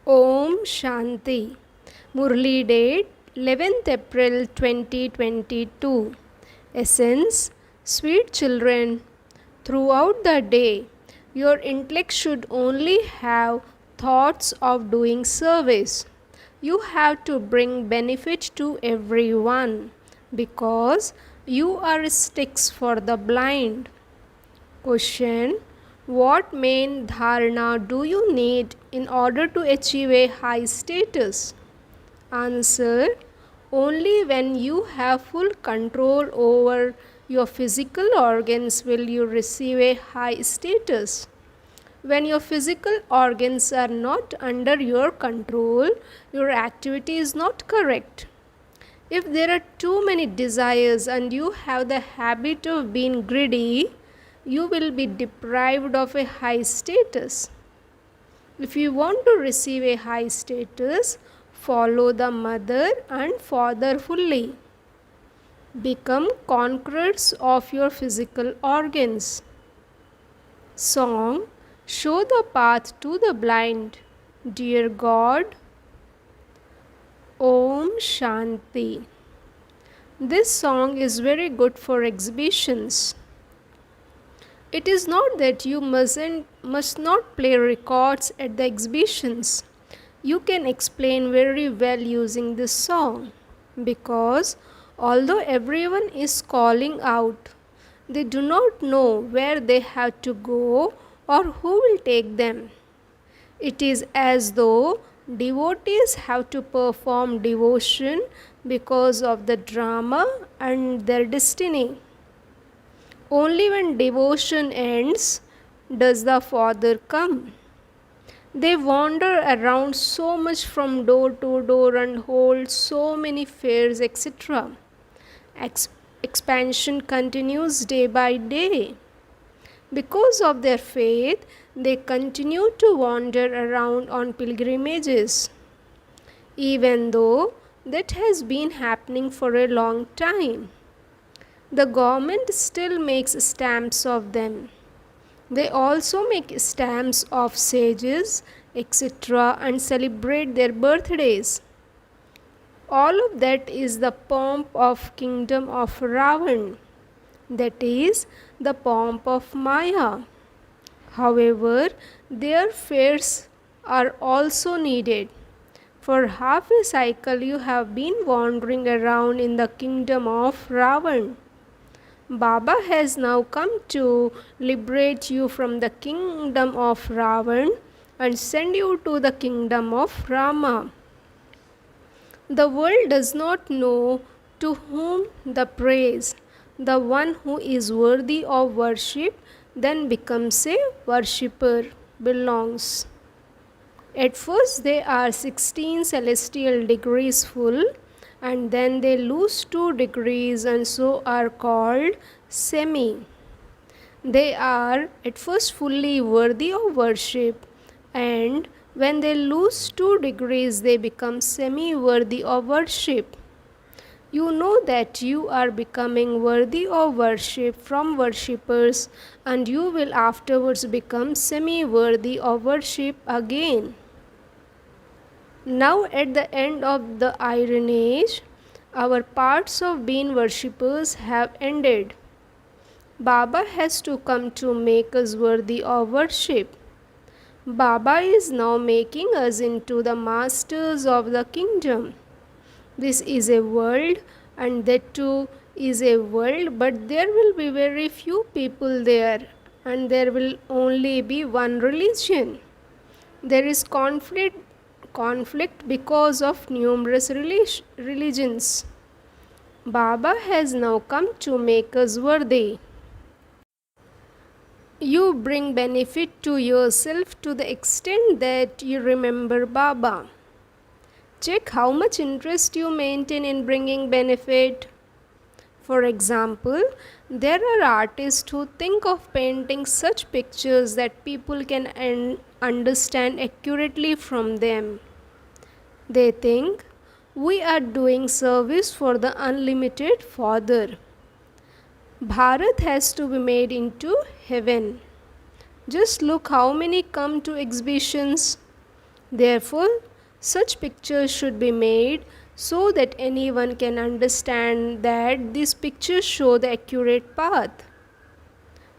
Om Shanti. Murli date 11th April 2022. Essence. Sweet children, throughout the day, your intellect should only have thoughts of doing service. You have to bring benefit to everyone because you are sticks for the blind. Question. What main dharana do you need in order to achieve a high status? Answer. Only when you have full control over your physical organs will you receive a high status. When your physical organs are not under your control, your activity is not correct. If there are too many desires and you have the habit of being greedy, you will be deprived of a high status. If you want to receive a high status, follow the mother and father fully. Become conquerors of your physical organs. Song. Show the path to the blind. Dear God. Om Shanti. This song is very good for exhibitions. It is not that you must not play records at the exhibitions. You can explain very well using this song because although everyone is calling out, they do not know where they have to go or who will take them. It is as though devotees have to perform devotion because of the drama and their destiny. Only when devotion ends does the Father come. They wander around so much from door to door and hold so many fairs, etc. Expansion continues day by day. Because of their faith, they continue to wander around on pilgrimages. Even though that has been happening for a long time, the government still makes stamps of them. They also make stamps of sages, etc., and celebrate their birthdays. All of that is the pomp of kingdom of Ravan, that is the pomp of Maya. However, their fairs are also needed. For half a cycle you have been wandering around in the kingdom of Ravan. Baba has now come to liberate you from the kingdom of Ravan and send you to the kingdom of Rama. The world does not know to whom the praise. The one who is worthy of worship then becomes a worshipper, belongs. At first they are 16 celestial degrees full, and then they lose 2 degrees and so are called semi. They are at first fully worthy of worship, and when they lose 2 degrees they become semi worthy of worship. You know that you are becoming worthy of worship from worshippers, and you will afterwards become semi worthy of worship again. Now at the end of the Iron Age, our parts of being worshippers have ended. Baba has to come to make us worthy of worship. Baba is now making us into the masters of the kingdom. This is a world, and that too is a world, but there will be very few people there, and there will only be one religion. There is conflict because of numerous religions. Baba has now come to make us worthy. You bring benefit to yourself to the extent that you remember Baba. Check how much interest you maintain in bringing benefit. For example, there are artists who think of painting such pictures that people can understand accurately from them. They think, we are doing service for the unlimited Father. Bharat has to be made into heaven. Just look how many come to exhibitions. Therefore, such pictures should be made so that anyone can understand that these pictures show the accurate path.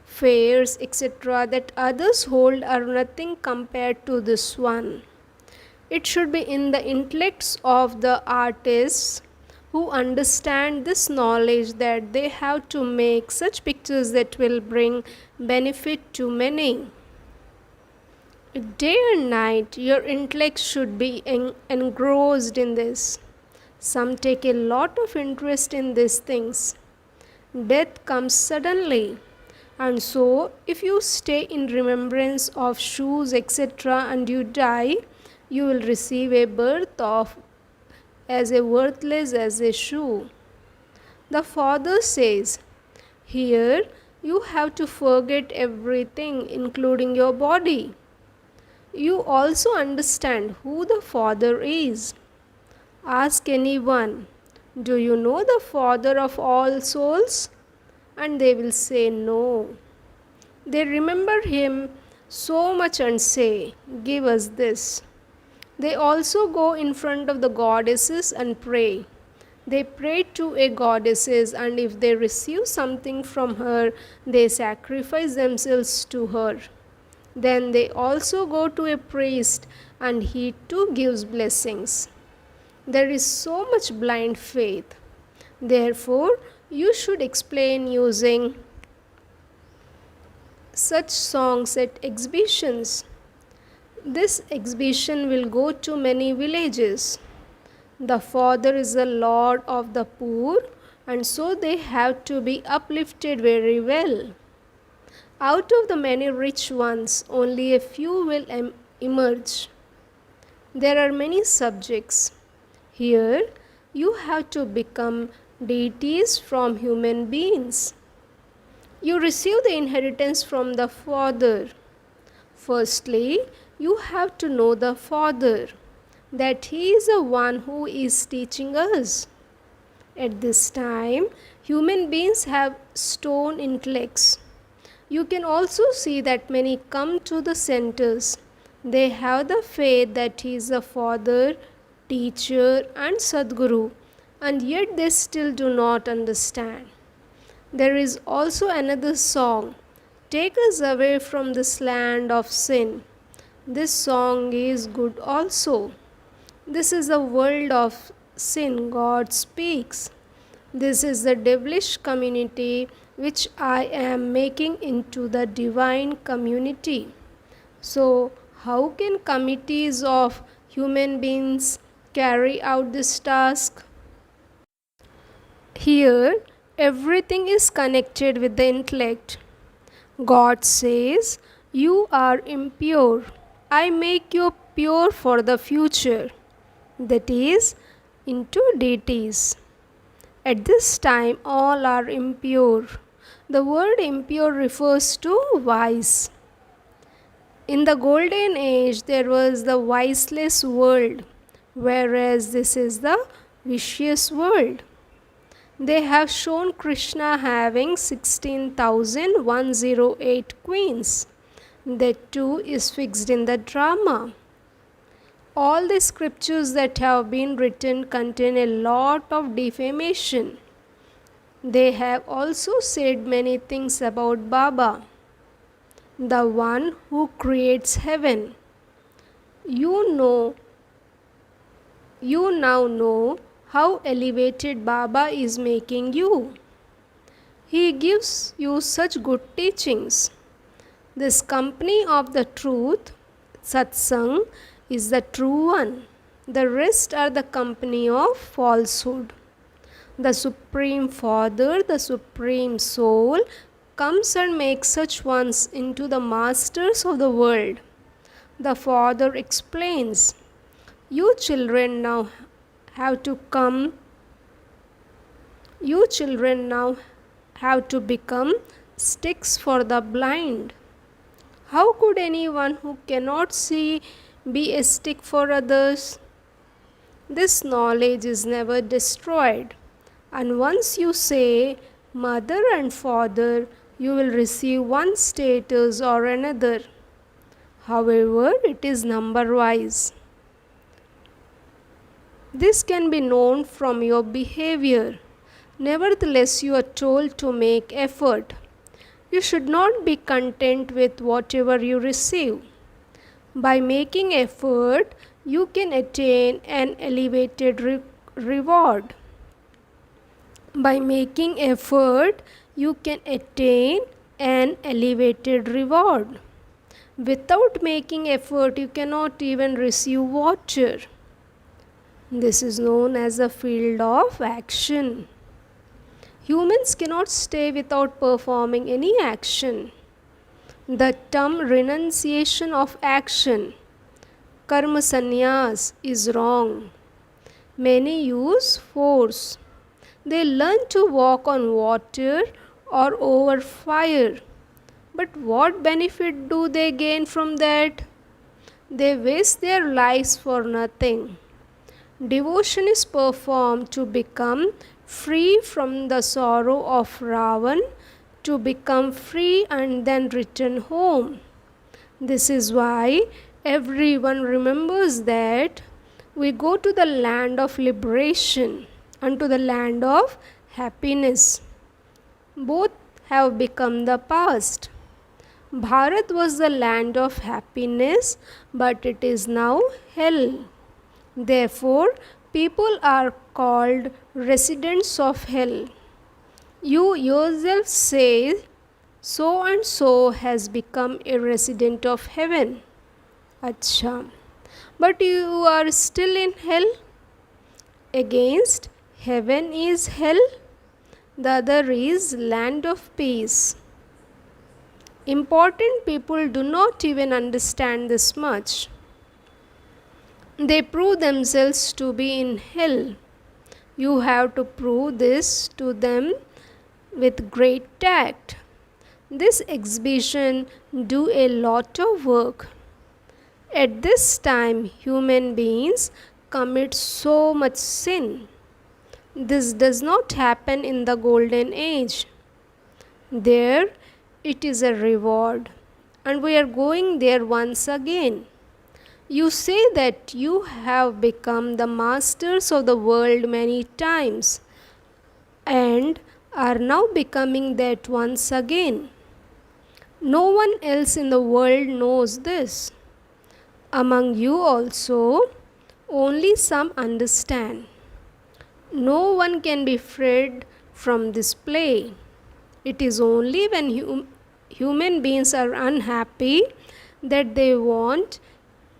Fairs, etc., that others hold are nothing compared to this one. It should be in the intellects of the artists who understand this knowledge that they have to make such pictures that will bring benefit to many. Day and night, your intellect should be engrossed in this. Some take a lot of interest in these things. Death comes suddenly, and so if you stay in remembrance of shoes, etc., and you die, you will receive a birth of as a worthless as a shoe. The father says, here you have to forget everything, including your body. You also understand who the Father is. Ask anyone, do you know the Father of all souls? And they will say no. They remember him so much and say, give us this. They also go in front of the goddesses and pray. They pray to a goddess, and if they receive something from her, they sacrifice themselves to her. Then they also go to a priest, and he too gives blessings. There is so much blind faith. Therefore, you should explain using such songs at exhibitions. This exhibition will go to many villages. The Father is the Lord of the poor, and so they have to be uplifted very well. Out of the many rich ones, only a few will emerge. There are many subjects. Here, you have to become deities from human beings. You receive the inheritance from the Father. Firstly, you have to know the Father, that He is the one who is teaching us. At this time, human beings have stone intellects. You can also see that many come to the centers. They have the faith that He is the Father, Teacher, and Sadguru, and yet they still do not understand. There is also another song, Take Us Away from this Land of Sin. This song is good also. This is the world of sin God speaks. This is the devilish community which I am making into the divine community. So, how can committees of human beings carry out this task? Here, everything is connected with the intellect. God says, you are impure. I make you pure for the future. That is, into deities. At this time, all are impure. The word impure refers to vice. In the golden age, there was the viceless world, whereas this is the vicious world. They have shown Krishna having 16,108 queens. That too is fixed in the drama. All the scriptures that have been written contain a lot of defamation. They have also said many things about Baba, the one who creates heaven. You now know how elevated Baba is making you. He gives you such good teachings. This company of the truth, satsang, is the true one. The rest are the company of falsehood. The Supreme Father, the Supreme Soul, comes and makes such ones into the masters of the world. The Father explains, you children now have to become sticks for the blind. How could anyone who cannot see be a stick for others? This knowledge is never destroyed. And once you say mother and father, you will receive one status or another. However, it is number wise. This can be known from your behavior. Nevertheless, you are told to make effort. You should not be content with whatever you receive. By making effort, you can attain an elevated reward. By making effort, you can attain an elevated reward. Without making effort, you cannot even receive water. This is known as the field of action. Humans cannot stay without performing any action. The term renunciation of action, karma sannyas, is wrong. Many use force. They learn to walk on water or over fire. But what benefit do they gain from that? They waste their lives for nothing. Devotion is performed to become free from the sorrow of Ravan, to become free and then return home. This is why everyone remembers that we go to the land of liberation and to the land of happiness. Both have become the past. Bharat was the land of happiness, but it is now hell. Therefore, people are called residents of hell. You yourself say, so and so has become a resident of heaven. Acha. But you are still in hell. Against heaven is hell. The other is land of peace. Important people do not even understand this much. They prove themselves to be in hell. You have to prove this to them with great tact. This exhibition do a lot of work. At this time, human beings commit so much sin. This does not happen in the golden age. There it is a reward, and we are going there once again. You say that you have become the masters of the world many times and are now becoming that once again. No one else in the world knows this. Among you also, only some understand. No one can be freed from this play. It is only when human beings are unhappy that they want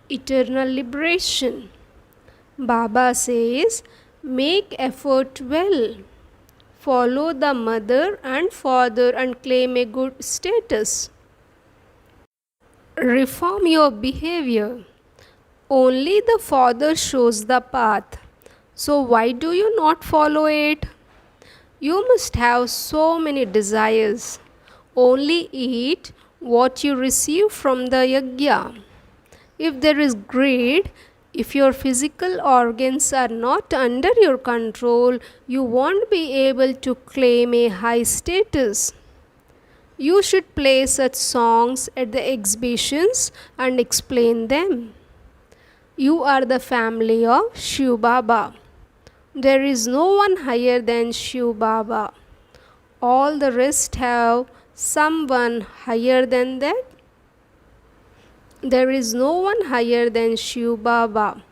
eternal liberation. Baba says, make effort well. Follow the mother and father and claim a good status. Reform your behavior. Only the father shows the path. So why do you not follow it? You must have so many desires. Only eat what you receive from the yajna. If there is greed, if your physical organs are not under your control, you won't be able to claim a high status. You should play such songs at the exhibitions and explain them. You are the family of Shiv Baba. There is no one higher than Shiv Baba. All the rest have someone higher than that. There is no one higher than Shiv Baba.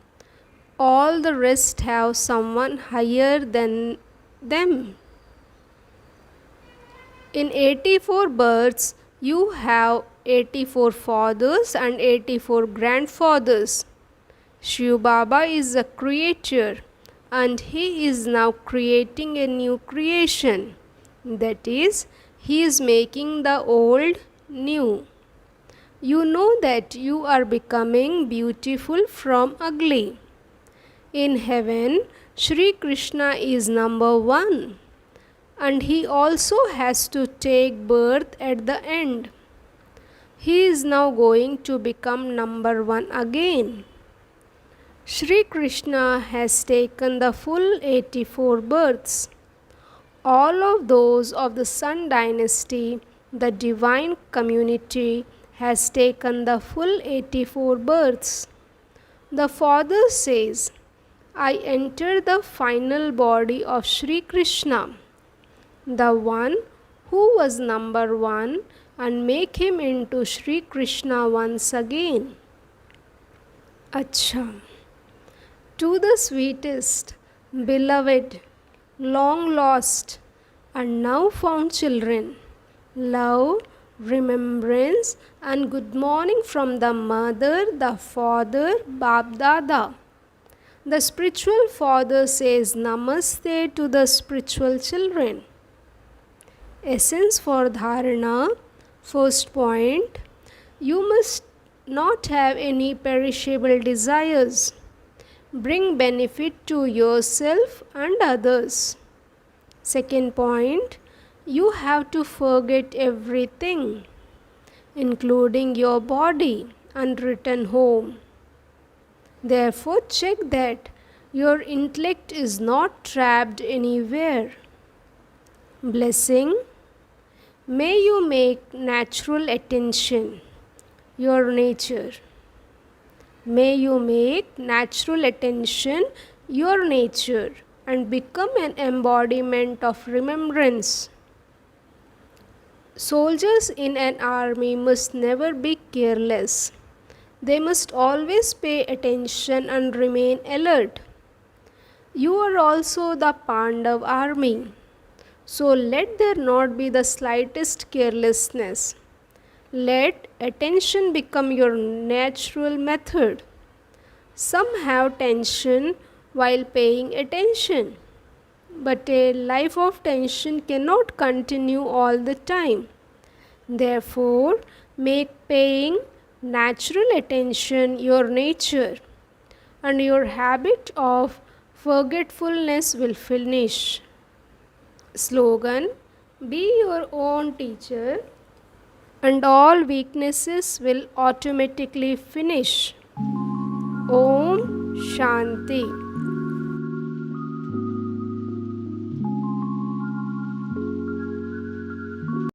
All the rest have someone higher than them. In 84 births, you have 84 fathers and 84 grandfathers. Shiv Baba is the creator, and he is now creating a new creation. That is, he is making the old new. You know that you are becoming beautiful from ugly. In heaven, Shri Krishna is number one, and he also has to take birth at the end. He is now going to become number one again. Shri Krishna has taken the full 84 births. All of those of the Sun dynasty, the divine community, has taken the full 84 births. The Father says, I enter the final body of Sri Krishna, the one who was number one, and make him into Sri Krishna once again. Acha. To the sweetest, beloved, long lost, and now found children, love, remembrance, and good morning from the mother, the father, Bab Dada. The spiritual father says Namaste to the spiritual children. Essence for Dharana. First point, you must not have any perishable desires. Bring benefit to yourself and others. Second point, you have to forget everything, including your body, and return home. Therefore, check that your intellect is not trapped anywhere. Blessing. May you make natural attention your nature. May you make natural attention your nature and become an embodiment of remembrance. Soldiers in an army must never be careless. They must always pay attention and remain alert. You are also the Pandav army. So let there not be the slightest carelessness. Let attention become your natural method. Some have tension while paying attention, but a life of tension cannot continue all the time. Therefore, make paying natural attention your nature, and your habit of forgetfulness will finish. Slogan: be your own teacher, and all weaknesses will automatically finish. Om Shanti.